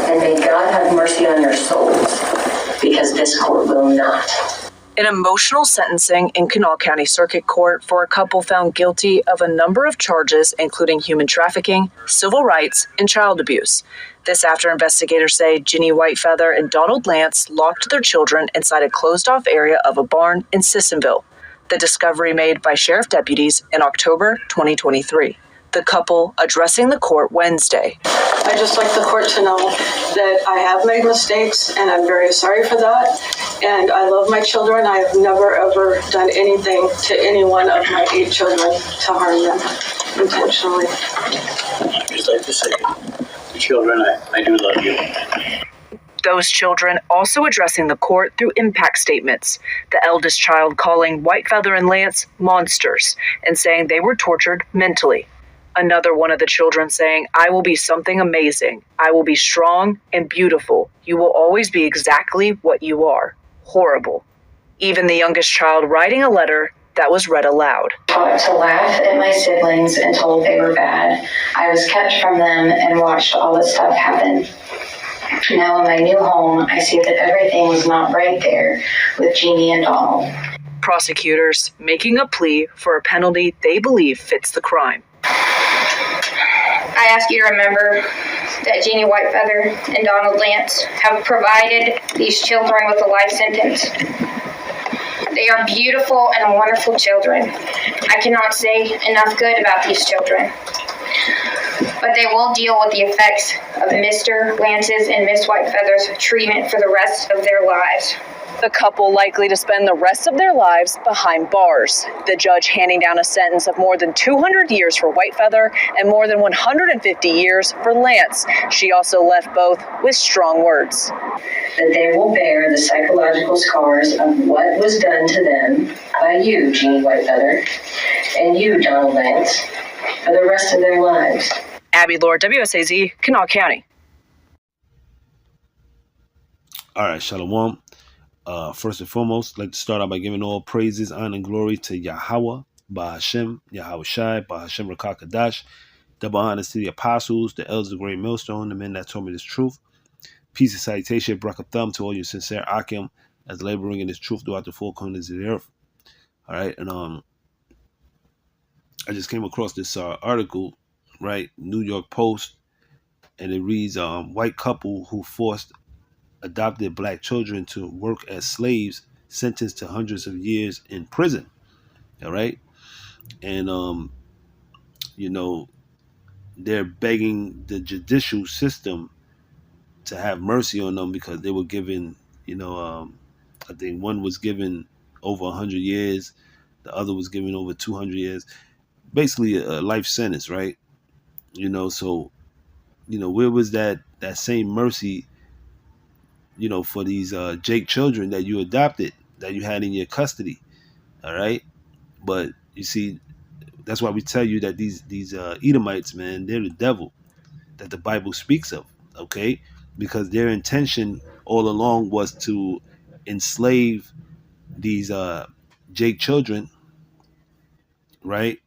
and may God have mercy on your souls, because this court will not. An emotional sentencing in Kanawha County Circuit Court for a couple found guilty of a number of charges, including human trafficking, civil rights, and child abuse. This after investigators say Ginny Whitefeather and Donald Lance locked their children inside a closed-off area of a barn in Sissonville. The discovery made by sheriff deputies in October 2023. The couple addressing the court Wednesday. I just like the court to know that I have made mistakes and I'm very sorry for that. And I love my children. I have never ever done anything to any one of my 8 children to harm them intentionally. I'd just like to say, the children, I do love you. Those children also addressing the court through impact statements, the eldest child calling Whitefeather and Lance monsters and saying they were tortured mentally. Another one of the children saying, I will be something amazing. I will be strong and beautiful. You will always be exactly what you are. Horrible. Even the youngest child writing a letter that was read aloud. Taught to laugh at my siblings and told they were bad. I was kept from them and watched all this stuff happen. Now in my new home, I see that everything was not right there with Jeannie and Donald. Prosecutors making a plea for a penalty they believe fits the crime. I ask you to remember that Jeannie Whitefeather and Donald Lance have provided these children with a life sentence. They are beautiful and wonderful children. I cannot say enough good about these children. But they will deal with the effects of Mr. Lance's and Miss Whitefeather's treatment for the rest of their lives. The couple likely to spend the rest of their lives behind bars. The judge handing down a sentence of more than 200 years for Whitefeather and more than 150 years for Lance. She also left both with strong words. That they will bear the psychological scars of what was done to them by you, Jeannie Whitefeather, and you, Donald Lance, for the rest of their lives. Abby Lord, WSAZ, Kanawha County. All right, Shalawam. First and foremost, I'd like to start out by giving all praises, honor, and glory to YAHAWAH, BaHashem, YAHAWASHI, BaHashem Rakakadash. Double honors to the apostles, the elders of the great millstone, the men that told me this truth. Peace and salutation, brakatham to all you sincere Akim, as laboring in this truth throughout the four corners of the earth. All right, and I just came across this article, right, New York Post, and it reads, white couple who forced adopted black children to work as slaves sentenced to hundreds of years in prison. All right. And, you know, they're begging the judicial system to have mercy on them because they were given, you know, I think one was given over 100 years. The other was given over 200 years. Basically a life sentence, right? You know, so, you know, where was that same mercy, you know, for these Jake children that you adopted, that you had in your custody? All right. But you see, that's why we tell you that these Edomites, man, they're the devil that the Bible speaks of. Okay. Because their intention all along was to enslave these Jake children, right,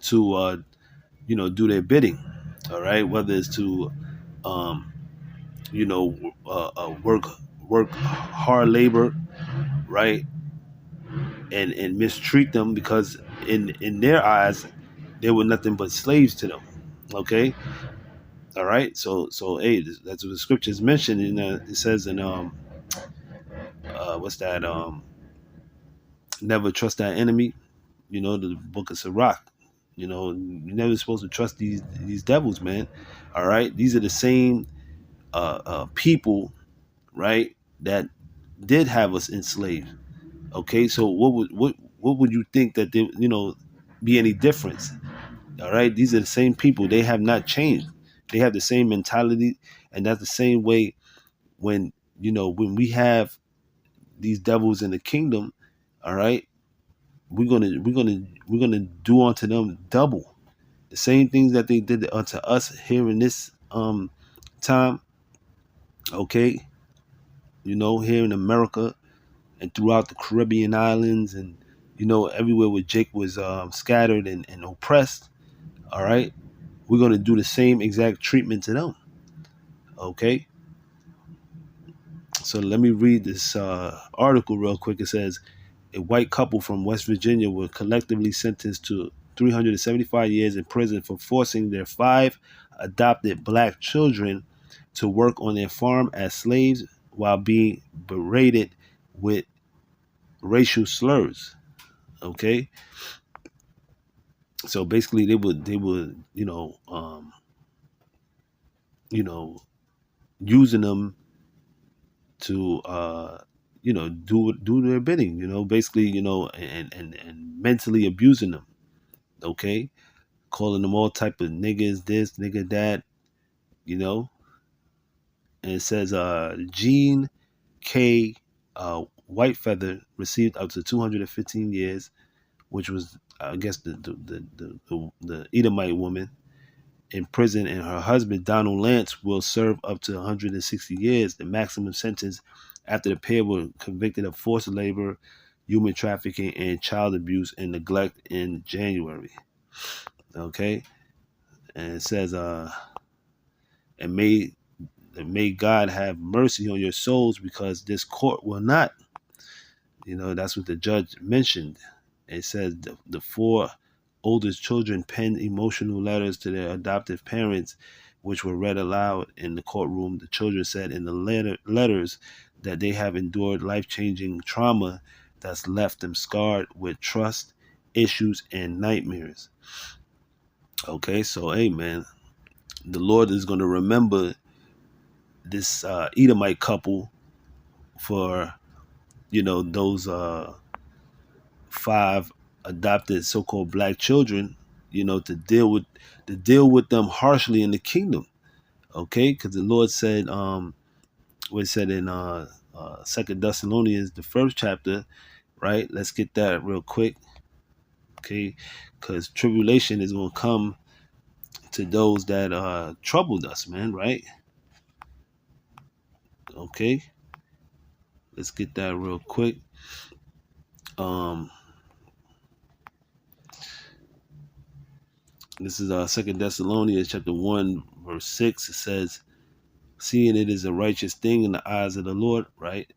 to you know, do their bidding. All right. Whether it's to you know, work hard labor, right, and mistreat them because in their eyes they were nothing but slaves to them. Okay, all right. So hey, that's what the scriptures mention. In it says in what's that? Never trust thy enemy. You know, the book of Sirach. You know, you're never supposed to trust these devils, man. All right, these are the same people, right, that did have us enslaved. Okay, so what would you think that they, you know, be any difference? All right, these are the same people. They have not changed. They have the same mentality, and that's the same way when, you know, when we have these devils in the kingdom. All right, we're gonna do unto them double the same things that they did unto us here in this time. Okay, you know, here in America and throughout the Caribbean islands and, you know, everywhere where Jake was scattered and oppressed. All right, we're going to do the same exact treatment to them. Okay. So let me read this article real quick. It says a white couple from West Virginia were collectively sentenced to 375 years in prison for forcing their 5 adopted black children to work on their farm as slaves while being berated with racial slurs. Okay. So basically they would using them to do their bidding, basically, and mentally abusing them. Okay. Calling them all type of niggas, this, nigga, that, and it says Gene K. Whitefeather received up to 215 years, which was, I guess, the Edomite woman in prison, and her husband Donald Lance will serve up to 160 years, the maximum sentence, after the pair were convicted of forced labor, human trafficking, and child abuse and neglect in January. Okay, and it says, and may God have mercy on your souls, because this court will not. That's what the judge mentioned. It says the 4 oldest children penned emotional letters to their adoptive parents, which were read aloud in the courtroom. The children said in the letters that they have endured life-changing trauma that's left them scarred with trust issues and nightmares. Okay, so hey man, the Lord is going to remember this Edomite couple for those 5 adopted so-called black children, to deal with them harshly in the kingdom. Okay, because the Lord said, what it said in 2 Thessalonians, the 1st chapter, right? Let's get that real quick. Okay, because tribulation is going to come to those that troubled us, man, right? Okay, let's get that real quick. This is 2 Thessalonians chapter 1 verse 6. It says, seeing it is a righteous thing in the eyes of the Lord, right?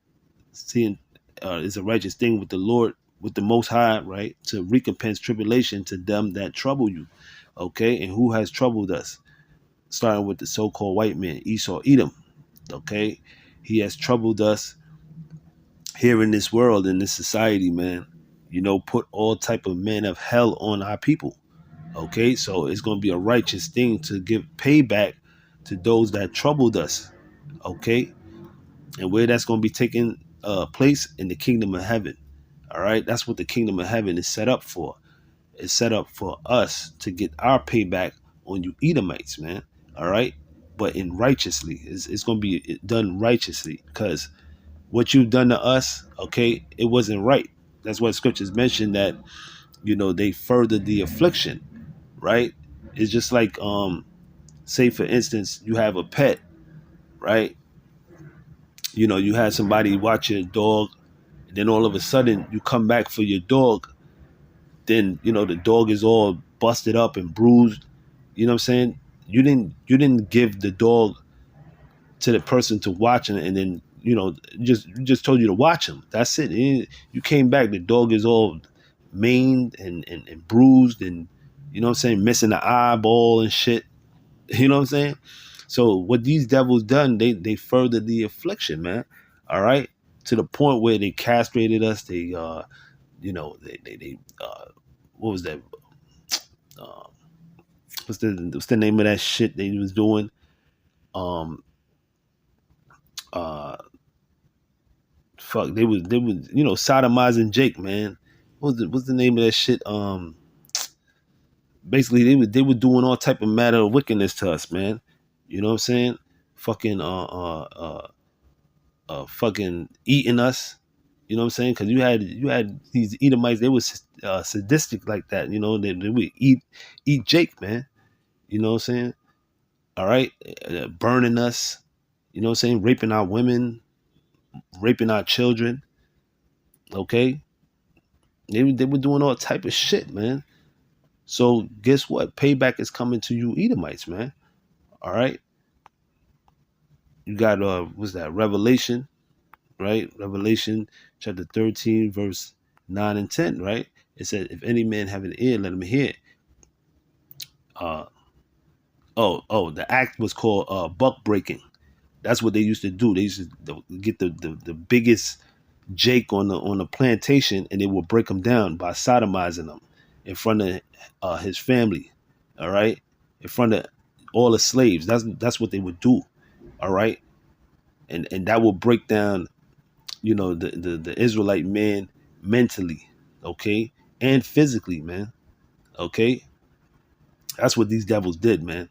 Seeing is a righteous thing with the Lord, with the Most High, right? To recompense tribulation to them that trouble you. Okay, and who has troubled us? Starting with the so-called white man, Esau, Edom. Okay, he has troubled us here in this world, in this society, man. Put all type of men of hell on our people. Okay, so it's going to be a righteous thing to give payback to those that troubled us. Okay, and where that's going to be taking place in the kingdom of heaven. All right, that's what the kingdom of heaven is set up for. It's set up for us to get our payback on you Edomites, man. All right, but in righteously, it's going to be done righteously, because what you've done to us, okay, it wasn't right. That's what scriptures mention, that they furthered the affliction. Right? It's just like, say for instance, you have a pet, right? You had somebody watch your dog, and then all of a sudden you come back for your dog. Then, the dog is all busted up and bruised. You know what I'm saying? You didn't give the dog to the person to watch him, and then, just told you to watch him. That's it. You came back, the dog is all maimed and bruised, and missing the eyeball and shit. You know what I'm saying? So what these devils done, they furthered the affliction, man. All right, to the point where they castrated us. They what was that? What's the name of that shit they was doing? Fuck, they was sodomizing Jake, man. What's the name of that shit? Basically they were doing all type of matter of wickedness to us, man. You know what I'm saying? Fucking fucking eating us. You know what I'm saying? Because you had these Edomites, they was sadistic like that. They would eat Jake, man. You know what I'm saying? All right, burning us. You know what I'm saying? Raping our women, raping our children. Okay, they were doing all type of shit, man. So guess what? Payback is coming to you Edomites, man. All right. You got what's that? Revelation, right? Revelation chapter 13, verse 9 and 10, right? It said, if any man have an ear, let him hear. The act was called buck breaking. That's what they used to do. They used to get the biggest Jake on the plantation, and they would break him down by sodomizing him in front of his family. All right, in front of all the slaves. That's what they would do. All right, and that will break down, the Israelite man mentally, okay, and physically, man. Okay, that's what these devils did, man.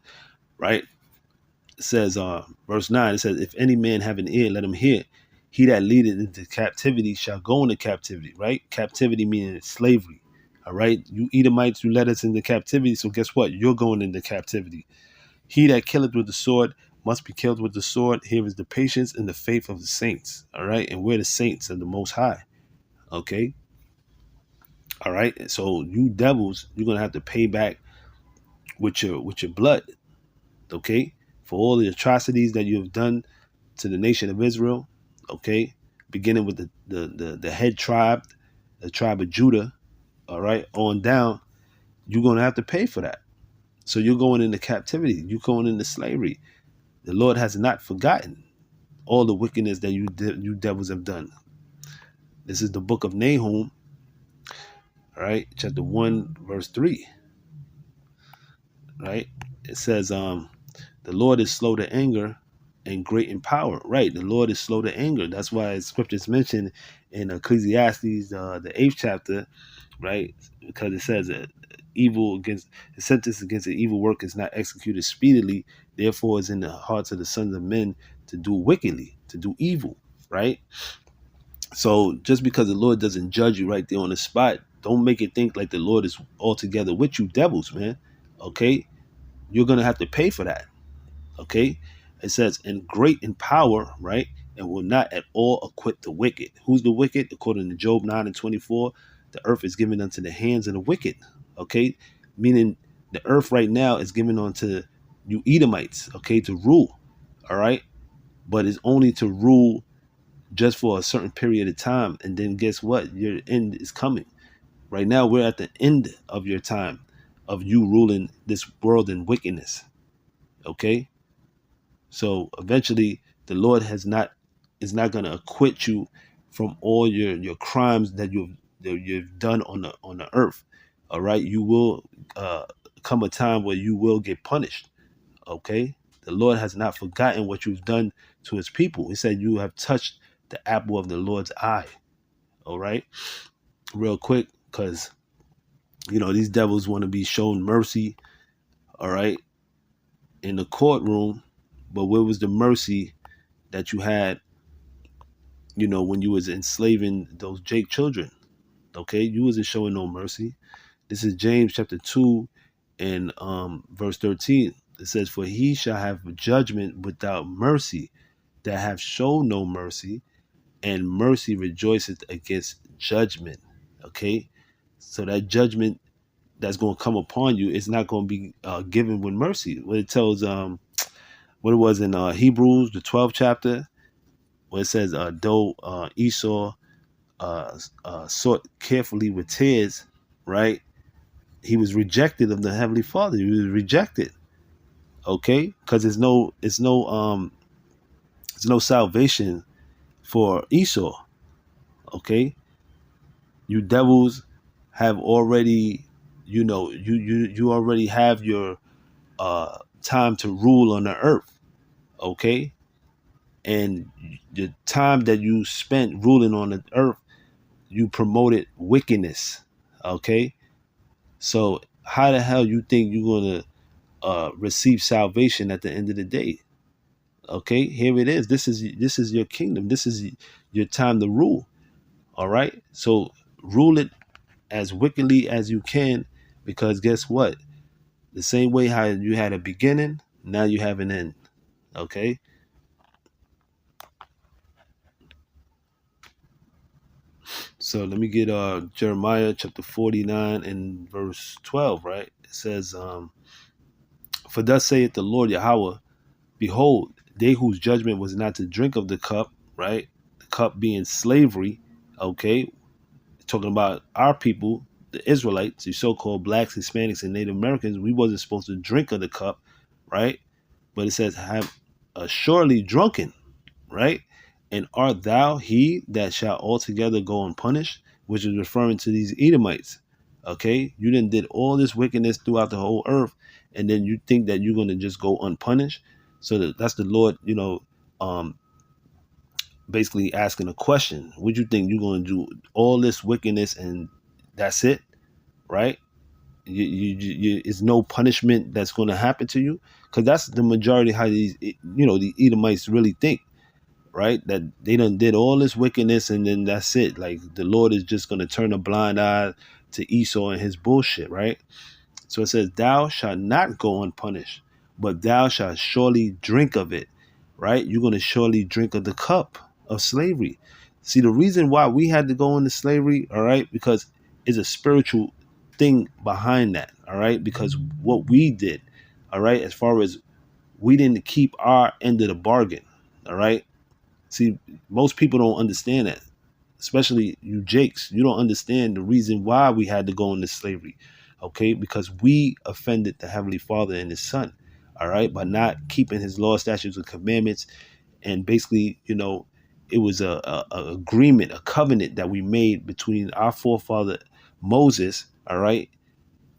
Right. It says, verse 9, it says, if any man have an ear, let him hear. He that leadeth into captivity shall go into captivity, right? Captivity meaning slavery, all right? You Edomites, you led us into captivity, so guess what? You're going into captivity. He that killeth with the sword must be killed with the sword. Here is the patience and the faith of the saints, all right? And we're the saints of the Most High, okay? All right? So you devils, you're going to have to pay back with your blood, okay? For all the atrocities that you have done to the nation of Israel, okay, beginning with the head tribe, the tribe of Judah, all right, on down, you're going to have to pay for that. So you're going into captivity. You're going into slavery. The Lord has not forgotten all the wickedness that you devils have done. This is the book of Nahum, all right, chapter 1, verse 3, right? It says, the Lord is slow to anger and great in power. Right. The Lord is slow to anger. That's why scriptures mentioned in Ecclesiastes, the 8th chapter, right? Because it says that the sentence against an evil work is not executed speedily. Therefore, it's in the hearts of the sons of men to do wickedly, to do evil. Right. So just because the Lord doesn't judge you right there on the spot, don't make it think like the Lord is altogether with you devils, man. Okay. You're going to have to pay for that. Okay. It says, and great in power, right? And will not at all acquit the wicked. Who's the wicked? According to Job 9 and 24, the earth is given unto the hands of the wicked. Okay. Meaning the earth right now is given unto you Edomites, okay, to rule. All right. But it's only to rule just for a certain period of time. And then guess what? Your end is coming. Right now, we're at the end of your time of you ruling this world in wickedness. Okay. So eventually the Lord is not going to acquit you from all your crimes that you've done on the earth. All right. You will come a time where you will get punished. Okay. The Lord has not forgotten what you've done to his people. He said you have touched the apple of the Lord's eye. All right. Real quick, because, these devils want to be shown mercy. All right. In the courtroom. But where was the mercy that you had, when you was enslaving those Jake children? Okay, you wasn't showing no mercy. This is James chapter 2 and verse 13. It says, for he shall have judgment without mercy that have shown no mercy, and mercy rejoiceth against judgment. Okay, so that judgment that's going to come upon you is not going to be given with mercy. What it tells what it was in Hebrews, the 12th chapter, where it says, though Esau sought carefully with tears, right? He was rejected of the Heavenly Father. He was rejected. Okay, because there's no salvation for Esau. Okay, you devils have already, you already have your time to rule on the earth. Okay, and the time that you spent ruling on the earth, you promoted wickedness. Okay, so how the hell you think you're gonna receive salvation at the end of the day? Okay, here it is. This is your kingdom. This is your time to rule. All right, so rule it as wickedly as you can, because guess what? The same way how you had a beginning, now you have an end. Okay. So let me get Jeremiah chapter 49 and verse 12, right? It says, for thus saith the Lord Yahawah, behold, they whose judgment was not to drink of the cup, right? The cup being slavery, okay? Talking about our people, the Israelites, the so-called blacks, Hispanics, and Native Americans, we wasn't supposed to drink of the cup, right? But it says, have surely drunken, right? And art thou he that shall altogether go unpunished? Which is referring to these Edomites. Okay, you done did all this wickedness throughout the whole earth, and then you think that you're gonna just go unpunished. So that's the Lord, basically asking a question. Would you think you're gonna do all this wickedness and that's it, right? It's no punishment that's going to happen to you, because that's the majority how these the Edomites really think, right? That they done did all this wickedness and then that's it. Like the Lord is just going to turn a blind eye to Esau and his bullshit, right? So it says, thou shalt not go unpunished, but thou shalt surely drink of it, right? You're going to surely drink of the cup of slavery. See, the reason why we had to go into slavery, all right, because it's a spiritual thing behind that, all right? Because what we did, all right, as far as we didn't keep our end of the bargain, all right? See, most people don't understand that, especially you Jakes. You don't understand the reason why we had to go into slavery, okay? Because we offended the Heavenly Father and His Son, all right, by not keeping His law, statutes, and commandments. And basically, it was a agreement, a covenant that we made between our forefather Moses, all right,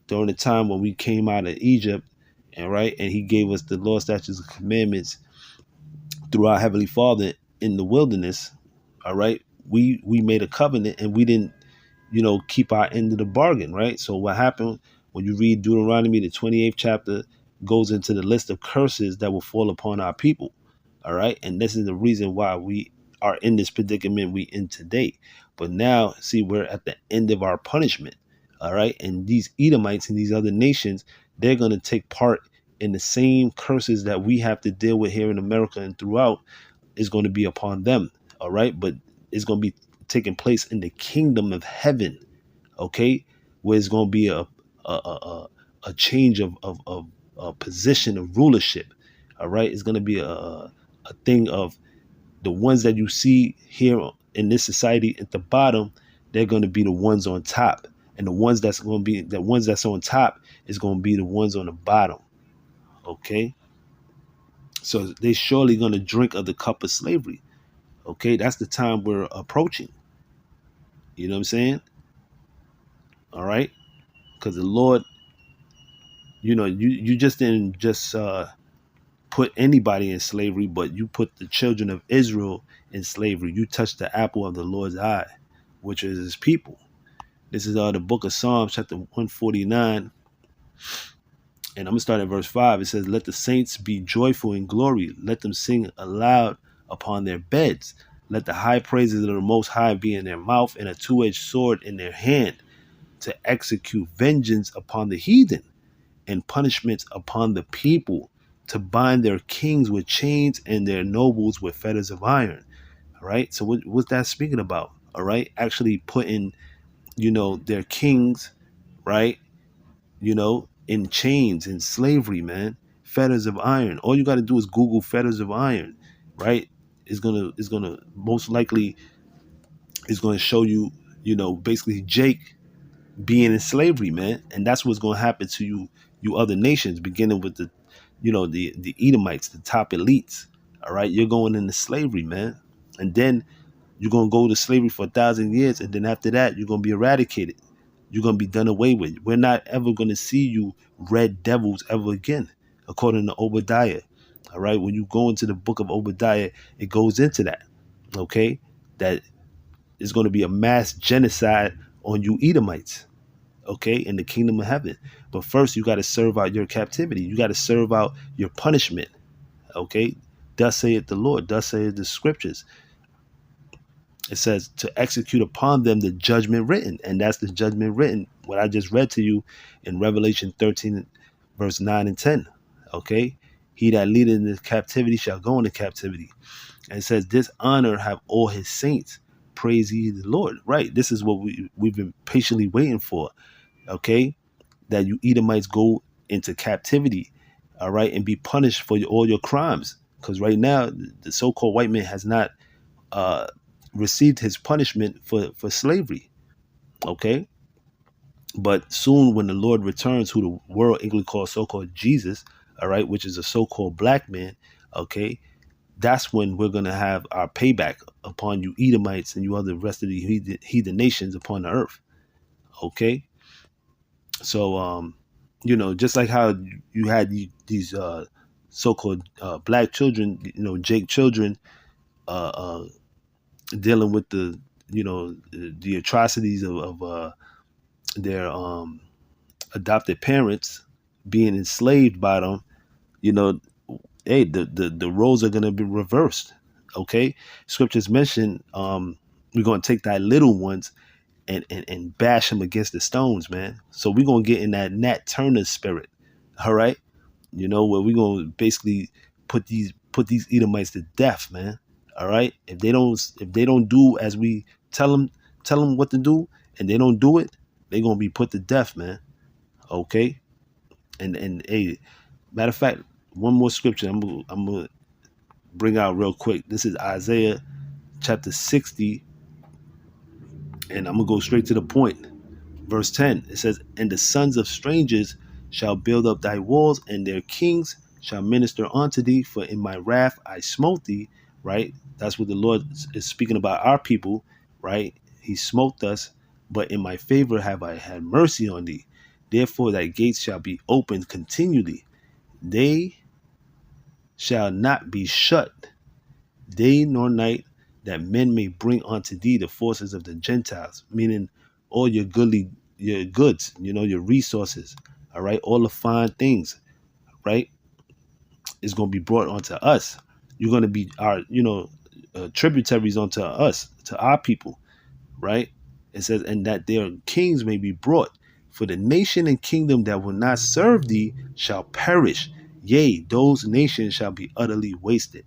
during the time when we came out of Egypt, and right, and he gave us the law, statutes, and commandments through our Heavenly Father in the wilderness, all right. We made a covenant and we didn't, keep our end of the bargain, right? So what happened when you read Deuteronomy, the 28th chapter goes into the list of curses that will fall upon our people, all right? And this is the reason why we are in this predicament we in today. But now, see, we're at the end of our punishment, all right? And these Edomites and these other nations, they're going to take part in the same curses that we have to deal with here in America and throughout is going to be upon them, all right? But it's going to be taking place in the kingdom of heaven, okay? Where it's going to be a change of a position of rulership, all right? It's going to be a thing of the ones that you see here in this society at the bottom, they're going to be the ones on top. And the ones that's going to be the ones that's on top is going to be the ones on the bottom, okay? So they surely going to drink of the cup of slavery, okay? That's the time we're approaching. You know what I'm saying? All right? Because the Lord, you just didn't just put anybody in slavery, but you put the children of Israel in slavery. You touched the apple of the Lord's eye, which is His people. This is the book of Psalms, chapter 149. And I'm going to start at verse 5. It says, let the saints be joyful in glory. Let them sing aloud upon their beds. Let the high praises of the Most High be in their mouth and a two-edged sword in their hand, to execute vengeance upon the heathen and punishments upon the people, to bind their kings with chains and their nobles with fetters of iron. All right. So what's that speaking about? All right. Actually putting, their kings, right, in chains, in slavery, man. Fetters of iron. All you got to do is Google fetters of iron, right? It's gonna most likely is going to show you, basically Jake being in slavery, man. And that's what's going to happen to you other nations, beginning with the Edomites, the top elites. All right. You're going into slavery, man. And then you're going to go to slavery for 1,000 years. And then after that, you're going to be eradicated. You're going to be done away with. We're not ever going to see you red devils ever again, according to Obadiah. All right. When you go into the book of Obadiah, it goes into that. Okay. That is going to be a mass genocide on you Edomites. Okay. In the kingdom of heaven. But first, you got to serve out your captivity. You got to serve out your punishment. Okay. Thus saith the Lord. Thus saith the scriptures. It says to execute upon them the judgment written. And that's the judgment written, what I just read to you in Revelation 13, verse 9 and 10. Okay. He that leadeth into captivity shall go into captivity. And it says, this honor have all his saints. Praise ye the Lord. Right. This is what we've been patiently waiting for. Okay. That you Edomites go into captivity. All right. And be punished for all your crimes. because right now the so-called white man has not received his punishment for slavery. Okay, but soon when the Lord returns, who the world English calls so-called Jesus, all right, which is a so-called black man, okay, that's when we're going to have our payback upon you Edomites and you other rest of the heathen nations upon the earth. Okay. So, just like how you had these so-called black children, Jake children, dealing with the atrocities of their adopted parents being enslaved by them, hey, the roles are going to be reversed. Okay. Scriptures mention, we're going to take thy little ones and bash them against the stones, man. So we're going to get in that Nat Turner spirit. All right. Where we're going to basically put these Edomites to death, man. All right. If they don't do as we tell them what to do, and they don't do it, they're going to be put to death, man. Okay. And hey, matter of fact, one more scripture I'm gonna bring out real quick. This is Isaiah chapter 60, and I'm gonna go straight to the point. Verse 10, it says, "And the sons of strangers shall build up thy walls, and their kings shall minister unto thee. For in my wrath I smote thee." Right? That's what the Lord is speaking about our people. Right? He smote us, but in my favor have I had mercy on thee. Therefore thy gates shall be opened continually. They shall not be shut day nor night, that men may bring unto thee the forces of the Gentiles, meaning all your goods, your resources, all right, all the fine things, right, is going to be brought onto us. You're going to be our, tributaries onto us, to our people, right? It says, and that their kings may be brought, for the nation and kingdom that will not serve thee shall perish. Yea, those nations shall be utterly wasted.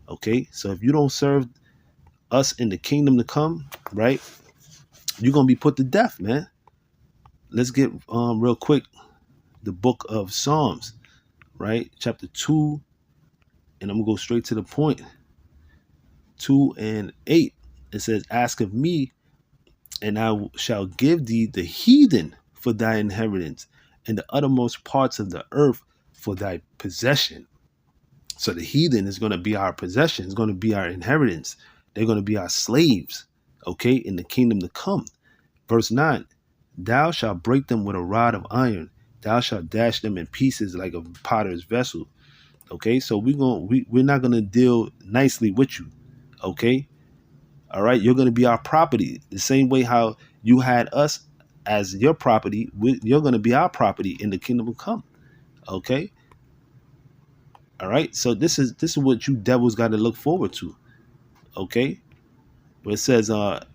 Okay, so if you don't serve us in the kingdom to come, right, you're gonna be put to death, man. Let's get real quick the book of Psalms, right, chapter 2, and I'm gonna go straight to the point. 2 and 8. It says, "Ask of me, and I shall give thee the heathen for thy inheritance, and the uttermost parts of the earth for thy possession." So the heathen is going to be our possession. It's going to be our inheritance. They're going to be our slaves, okay, in the kingdom to come. Verse 9, "Thou shalt break them with a rod of iron. Thou shalt dash them in pieces like a potter's vessel." Okay, so we're not going to deal nicely with you, okay? All right, you're going to be our property. The same way how you had us as your property, you're going to be our property in the kingdom to come, okay? All right, so this is what you devils got to look forward to, okay? Where it says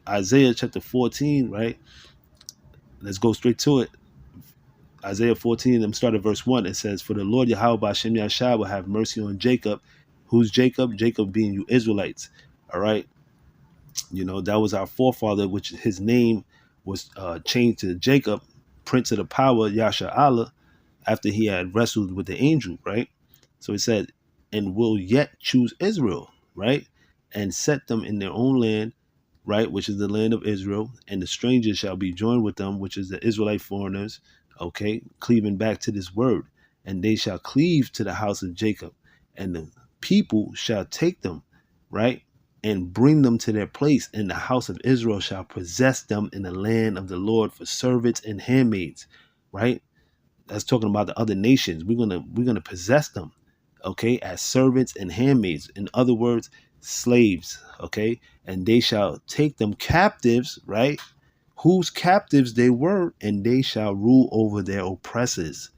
Isaiah chapter 14, right? Let's go straight to it. Isaiah 14, I'm starting at verse 1. It says, "For the Lord YAHAWAH Shem Yahshua will have mercy on Jacob." Who's Jacob? Jacob being you Israelites. All right. That was our forefather, which his name was changed to Jacob, Prince of the Power, Yasha, after he had wrestled with the angel, right? So he said, "And will yet choose Israel," right? "And set them in their own land," right? Which is the land of Israel. "And the strangers shall be joined with them," which is the Israelite foreigners, okay? Cleaving back to this word. "And they shall cleave to the house of Jacob. And the people shall take them," right? "And bring them to their place. And the house of Israel shall possess them in the land of the Lord for servants and handmaids," right? That's talking about the other nations. We're gonna possess them, okay, as servants and handmaids. In other words, slaves, okay? "And they shall take them captives," right? Whose captives they were, "and they shall rule over their oppressors."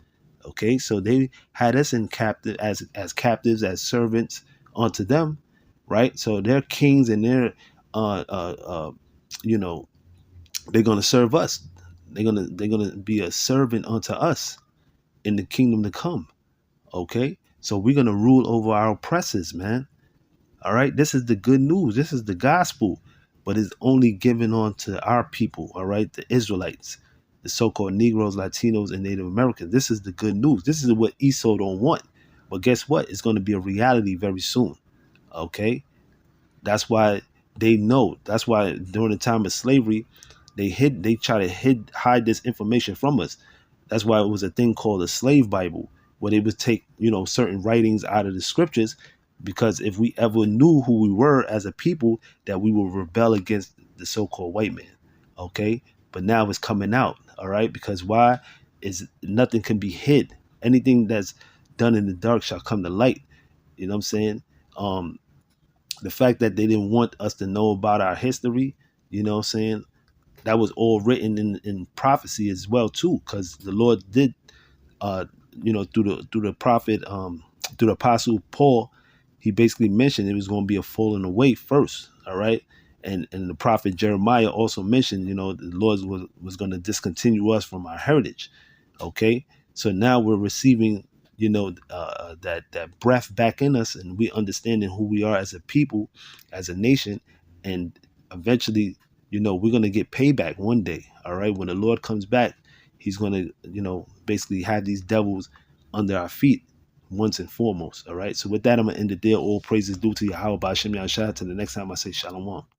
Okay, so they had us in captive as captives, as servants unto them, right? So they're kings, and they're they're gonna serve us. They're gonna be a servant unto us in the kingdom to come. Okay, so we're gonna rule over our oppressors, man. All right, this is the good news. This is the gospel, but it's only given on to our people. All right, the Israelites, the so-called Negroes, Latinos, and Native Americans. This is the good news. This is what Esau don't want. But guess what? It's going to be a reality very soon. Okay. That's why they know. That's why during the time of slavery, they try to hide this information from us. That's why it was a thing called a slave Bible, where they would take, certain writings out of the scriptures, because if we ever knew who we were as a people, that we will rebel against the so-called white man. Okay. But now it's coming out. All right. Because why? Is nothing can be hid. Anything that's done in the dark shall come to light. You know what I'm saying? The fact that they didn't want us to know about our history, you know what I'm saying? That was all written in prophecy as well too, because the Lord did, through the prophet, through the apostle Paul, he basically mentioned it was going to be a falling away first. All right. And the prophet Jeremiah also mentioned, the Lord was going to discontinue us from our heritage. Okay. So now we're receiving, that breath back in us, and we understanding who we are as a people, as a nation. And eventually, we're going to get payback one day. All right. When the Lord comes back, he's going to, basically have these devils under our feet once and foremost. All right. So with that, I'm going to end it there. All praises due to Yahawah. Till the next time I say Shalawam.